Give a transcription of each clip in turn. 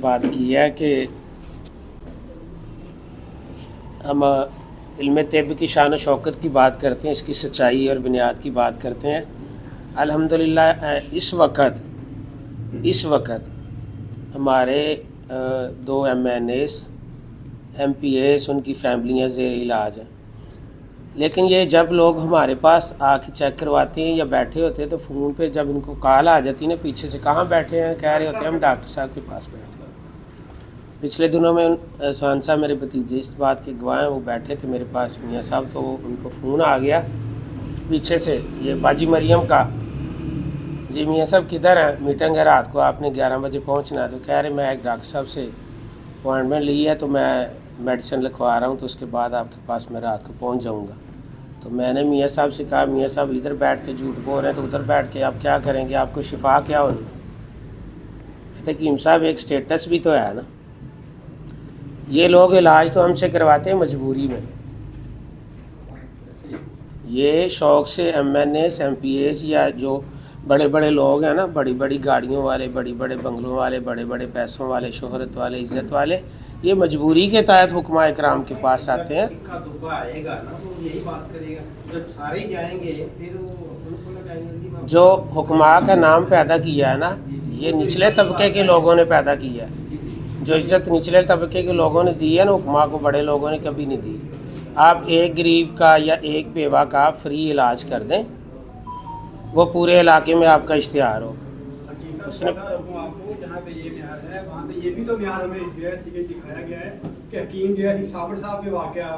बात की है कि हम इल्म तिब की शान शौकत की बात करते हैं, इसकी सच्चाई और बुनियाद की बात करते हैं। अल्हम्दुलिल्लाह इस वक्त हमारे 2 MNAs MPAs उनकी फैमिलियाँ ज़ेर इलाज हैं, लेकिन ये जब लोग हमारे पास आके चेक करवाते हैं या बैठे होते हैं तो फ़ोन पे जब इनको कॉल आ जाती है ना पीछे से, कहाँ बैठे हैं, कह रहे होते हैं हम डॉक्टर साहब के पास बैठे हैं। पिछले दिनों में एहसान साहब मेरे भतीजे इस बात के गवाह हैं, वो बैठे थे मेरे पास मियाँ साहब, तो उनको फ़ोन आ गया पीछे से, ये बाजी मरियम का, जी मियाँ साहब किधर हैं, मीटिंग है रात को, आपने 11 बजे पहुँचना है। तो कह रहे मैं एक डॉक्टर साहब से अपॉइंटमेंट ली है, तो मैं मेडिसिन लिखवा रहा हूँ, तो उसके बाद आपके पास मैं रात को पहुँच जाऊँगा। तो मैंने मियाँ साहब से कहा, मियाँ साहब इधर बैठ के झूठ बोल रहे हैं, तो उधर बैठ के आप क्या करेंगे, आपको शिफा क्या होनी। कहते हकीम साहब एक स्टेटस भी तो है ना, ये लोग इलाज तो हमसे करवाते हैं मजबूरी में, ये शौक़ से MNAs MPAs या जो बड़े बड़े लोग हैं ना, बड़ी बड़ी गाड़ियों वाले, बड़ी बड़े बंगलों वाले, बड़े बड़े पैसों वाले, शोहरत वाले, इज़्ज़त वाले, ये मजबूरी के तहत हुक्मा इकराम के पास आते हैं। जो हुक्मा का नाम पैदा किया है ना, ये निचले तबके के लोगों ने पैदा किया है। जो इज़्ज़त निचले तबके के लोगों ने दी है ना, हुक्मा को बड़े लोगों ने कभी नहीं दी। आप एक गरीब का या एक बेवा का फ्री इलाज कर दें, वो पूरे इलाके में आपका इश्तिहार हो। उसने ये भी तो म्यार हमें जो है ठीक है दिखाया गया है कि हकीम जो है साबर साहब के वाक़या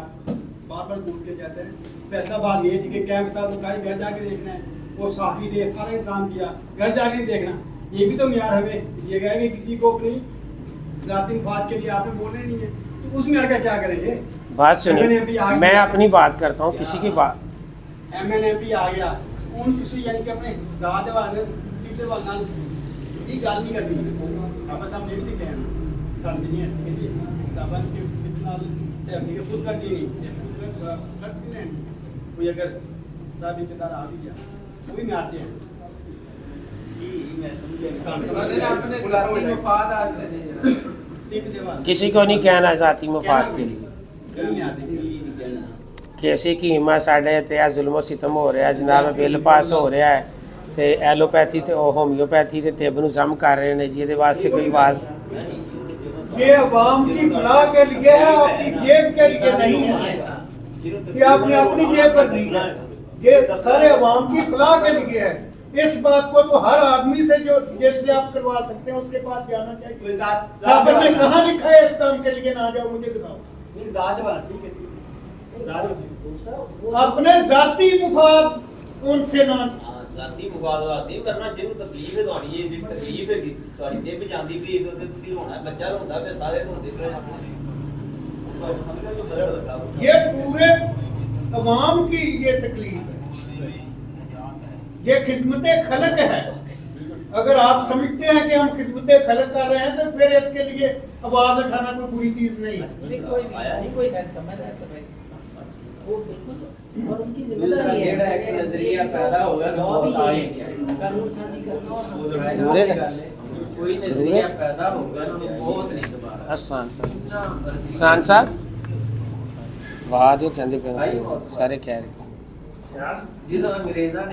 बार बार भूल के जाते हैं। पहला बात ये थी कि कैंप था तो घर जाके देखना है, वो साफ़ी दे सारा इंतजाम किया, घर जाके देखना, ये भी तो म्यार हमें दिया गया है कि किसी को अपनी ज़ाती मफाद के लिए आपने बोलना नहीं है, तो उस म्यार का क्या करेंगे। बात सुनिए, मैं अपनी बात करता हूँ, किसी की बात MNMP आ गया उन किसी यानी कि अपने दाद वाले टीचर वाला ये गल नहीं करनी साहब साहब ने भी तो कहना साल नहीं है ठीक है किताबां के कितना ते हमने के खुद करती नहीं कोई अगर साहब इज्जतदार आ भी गया वो भी में आते हैं किसी को नहीं कहना ज़ाती मफाद के लिए। कैसे कि हिम्मा साढ़े ते जुल्म सितम हो रहा है जनाब, बिल पास हो रहा है ते एलोपैथी ते होम्योपैथी ते तिब नूं जम कर रहे हैं, जिहदे वास्ते कोई आवाज़ ये अवाम की फलाह के लिए है, आपकी जेब के लिए नहीं है कि आपने अपनी जेब पर दी है, ये सारे अवाम की फलाह के लिए है। इस बात को तो हर आदमी से जो जैसे आप करवा सकते हैं उसके पास जाना चाहिए। साहब ने कहाँ लिखा है इस काम के लिए ना जाओ, मुझे बताओ। अपने जाती मुफाद उनसे ना जाती मुफाद वास्ते करना, जिन्हों तकलीफ है तुम्हारी ये तकलीफ है तुम्हारी जेब जांदी भी तो ਤੁਸੀਂ ਹੋਣਾ ਬੱਚਾ ਹੁੰਦਾ ਤੇ ਸਾਰੇ ਹੁੰਦੇ ਪਏ ਆਪਣੇ। ये पूरे अवाम की ये तकलीफ है, ये खिदमत खलक है। अगर आप समझते हैं कि हम खिदमत खलक कर रहे हैं तो फिर इसके लिए आवाज उठाना कोई बुरी चीज नहीं है। वो बिल्कुल और उनकी जिम्मेदारी है कि नजरिया पैदा होगा तो कानून साजी करना और कोई नजरिया पैदा होगा तो बहुत नहीं दोबारा। एहसान साहब वाह जो कहते पे सारे कह रहे यार जिस अंग्रेज़ा ने